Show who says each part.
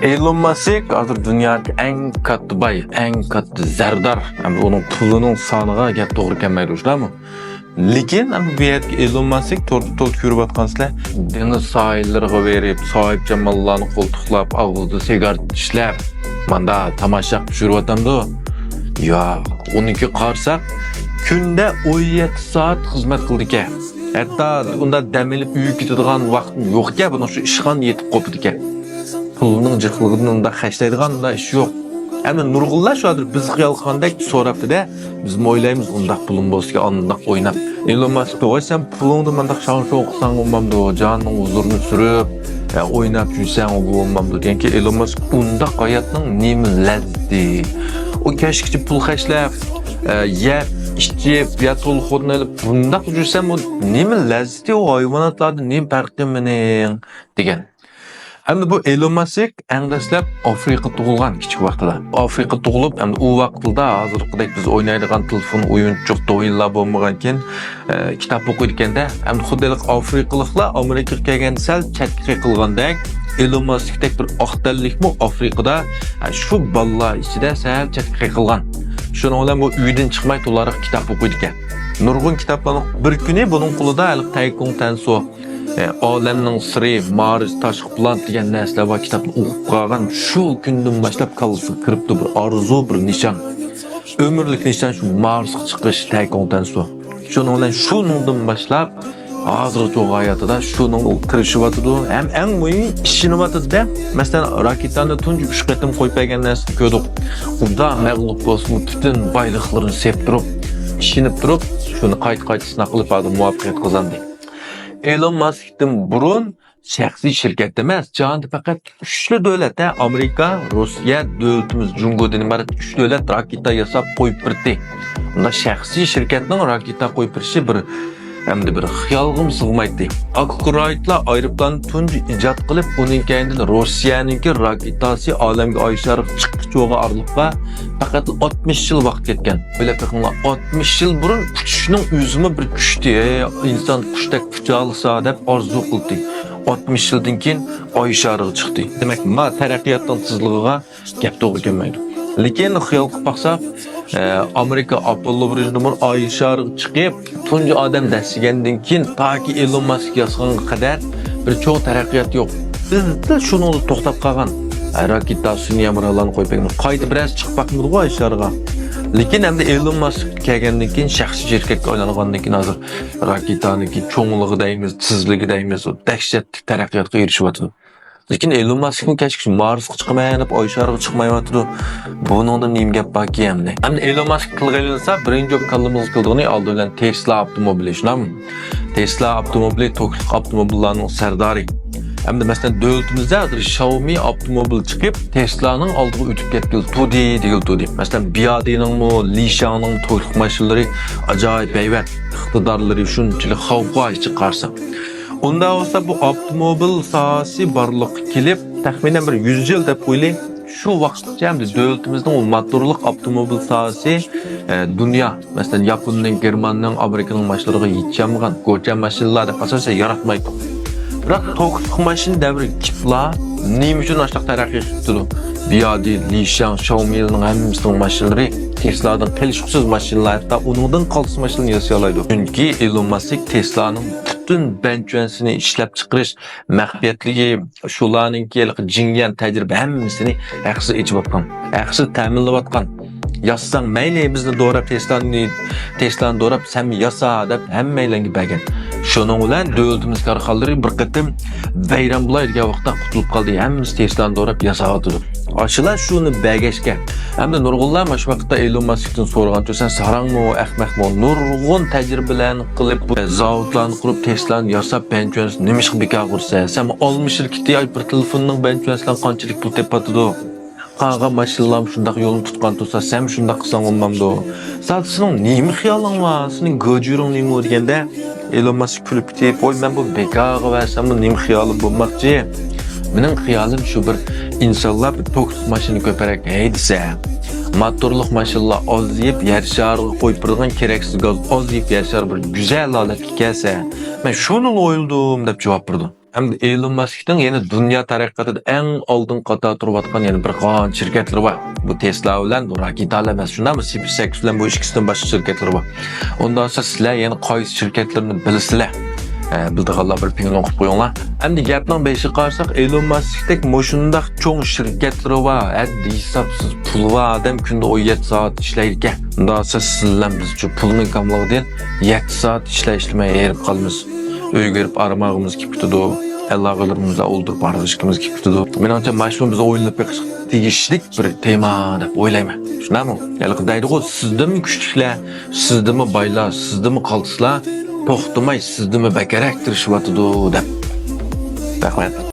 Speaker 1: Elon Musk hozir dunyoda eng katta boy, eng katta zardor. Uning pulining soniga gap to'g'ri kelmaydi, shundaymi? Lekin bu yerga Elon Musk to'rt ko'rayotgansizlar, dengiz sohillariga berib, sohibcha mallarni qo'ltiqlab, og'zida sigaret ishlab, manda tomosha tushiryotamdi. Yo'q, uniki qarasak, kunda 17 soat xizmat qildi ekan. Hatto unda dam olib uyiga ketadigan vaqtim yo'q ekan, buni shu ishxon yetib qopdi ekan. Pulning jiqligini unda xashlaydigan ish yo'q. Endi nurg'unlar shu hozir biz xiyol qilgandek so'rabdi-da, biz o'ylaymiz undaq pulim bo'lsa, undaq o'ynab. Elon Musk "Voy sen pulingni mendaq shon-shu qilsang bo'lmamdi, jonning huzurini surib, o'ynab yursang bo'lmamdi" deganki, Elon Musk undaq hayotning nima lazzati. O keşkçi pul xashlab, yeb, ichib, yatol xodnalib bundaq yursam, nima lazzati o hayvonotlardan nima farqi mening degan. Endi bu Elon Musk anglashlar Afrika tug'ilgan kichik vaqtida. Afrika tug'ilib, endi u vaqtda hozirgidek biz o'ynaydigan telefon, o'yinchoq, o'yinlar bo'lmagankin, kitob o'qiyotganda, endi xuddalik Afrikaliklar Amerikaga kelgan sal chatga qilgandek Elon Musk'dek bir oqtallikmi Afrikada shu bolalar ichida sal chatga qilgan. Shuning bilan bu uydan chiqmay to'lariq kitob o'qiydi ekan. Nurg'un kitoblarni bir kuni buning qo'lida hali Taykung Tanso olamning siri, Mars, tashqi plan degan narsalar va kitobni o'qib qolgan. Shu kundan boshlab qalbisiga kiribdi bir orzu, bir nishon. Ömürlük nishon shu Marsga chiqish Taykung Tanso. Shuning bilan shundan boshlab hozirgi hayotida shuning kirishyapti. Ham eng muhim ishinyapti-da. Masalan, raketani tunji 3 qatim qo'yib qo'ygan narsani ko'rdik. Unda mag'lub bo'lsin, butun boyliqlarini septirib, ishinib turib, shuni qayta sinab qilib muvaffaqiyat qozondi. Elon Musk'dan burun shaxsiy shirkat emas, jahonda faqat 3 davlat, Amerika, Rossiya, davlatimiz Jungodan iborat 3 davlat raketa yasab qo'yib berdi. Unda shaxsiy shirkatning raketa qo'yib berishi bir hamda bir xiyolg'im sig'maydi. Akkuraytlar aeroplan tunji ijod qilib, uning keyindan Rossiyaningki raketasi olamga oy sharq chiqishi orliqqa faqat 60 yil vaqt ketgan. O'ylab qo'yinglar, 60 yil burun uchishning o'zimi bir kuchdi. Inson qushdak ucha olsa deb orzu qildi. 60 yildan keyin oy sharqqa chiqdi. Demak, taraqqiyotning tezligiga gap to'g'ri kelmaydi. Lekin xiyol qilib baqsaq, Amerika Apollo birinchi oy sharqqa chiqib, tunji odam dasigandan keyin toki Elon Musk yasag'anga qadar bir cho'q taraqqiyot yo'q. Bizda shuni to'xtab qolgan. Raketasi yamralarni qo'yib qo'ygan. Qayta biroz chiqib baqmadi oy sharqqa. Lekin endi Elon Musk kelgandan keyin shaxsiy shirkatga aylangandan keyin hozir raketaniki cho'ngligi deymiz, tezligi deymiz, dahshatli taraqqiyotga erishyapti. Lekin Elon Musk'ning keşke Marsga chiqmayib, oy sharqqa chiqmayotdi. Buningda nima gap borki endi? Endi Elon Musk qilgansa, birinchi kallamiz qildigani oldindan Tesla avtomobili, shunami? Tesla avtomobili Tokyo avtomobillarning sardori. Endi masalan davlatimizda Xiaomi avtomobil chiqib, Tesla'ning oldiga o'tib ketdi. Tudi. Masalan, BYD'ning, Li Xiang'ning Tokyo mashinalari ajoyib hayvat, iqtidorlari shunchalik xavfga chiqarsa. Unda olsa bu avtomobil sohasi barliq kelib, taxminan bir 100 yil deb qo'yaylik. Shu vaqtgacha ham davlatimizning motorliq avtomobil sohasi dunyo, masalan, Yaponiyaning, Germaniyaning, Amerikaning mashinalariga yetishmagan, ko'cha mashinalar deb asosan yaratmaydi. Biroq Tokyo mashina davri kitlar nima uchun ashliq taraqqiy qildi? BYD, Li Xiang, Xiaomi'ning hammasining mashinalari Tesla'dan kelishsiz mashinalar, hatto uningdan qolsa mashinani yasay oladi. Chunki Elon Musk Tesla'ning bütün benchensini ishlab chiqarish maxfiyatligi, shularning jingan tajriba hammasini haqsi ichib atgan, haqsi ta'minlayotgan. Yazsang mayli bizni do'rab Tesla'ni do'rab sen yasa deb hammalarga bergan. Shuning bilan davlatimiz korxonalari bir qatim bayram bo'laydigan vaqtda qutulib qoldi. Hammasi Tesla'ni do'rab yasayotdi. Aşılar şunu bəgəşkə. Həm də nurg'unlar məş vaqtda Elon Musk'dan so'ragan sen sarangmı, ahmaqmı, nurg'un tajribalarni qilib, bu zavodlarni qurib, Tesla'ni yasab, benchens nimish bekor qursa, sen olmuş şirketi bir telefonning benchensdan qanchalik pul tepatdi? Qağa mashinalar shundaq yo'lni tutgan tursa, sen shundaq qilsang olmamdi. Satışning nima xiyoling bor? Sening go'juring nima deganda Elon Musk kulib ketib, "Voy men bu bekor qilsam, nima xiyolim bo'lmoqchi?" Mening xiyolim shu bir insonlar bir Tokyo mashina ko'parak haydasa, motorliq mashinalar ozayib, yer shariga qo'yib turgan keraksiz gaz ozayib, yer shari bir go'zal holatga kelsa, men shuni o'yladim deb javob berdi. Hem de Elon Musk'ın yeni dünya taraqqatida en oldin qatorda turayotgan yana bir qancha şirketler var. Bu Tesla bilan bu raket emas, shundaymi? SpaceX bilan bu ikkisidan boshqa şirketler var. Ondan sonra sizlar yana qaysi şirketlarni bilasizlar? Bildiğinler bir pingin okup koyunlar. Hem de gapning beşi qarsak Elon Musk'dek moşundaq çoğun şirketleri var. Addi hesapsız pul var. Adam kunda o 7 saat işleyirken. Ondan sonra sizler biz şu pulun kamlığı değil 7 saat işlemeye erip kalmız. Öygürüp aramağımız gibi tutudu. Allah'larımızla oldurup aralışkımız gibi tutudu. Ben önce başımıza oynayıp tegişlik bir tema deb oylayman. Şuna mı? Yani deydi o sizde mi küçükler, sizde mi baylar, sizde mi kaltıslar, toxtumay sizde mi bekerek tirişivatıdı deb. Rahmet.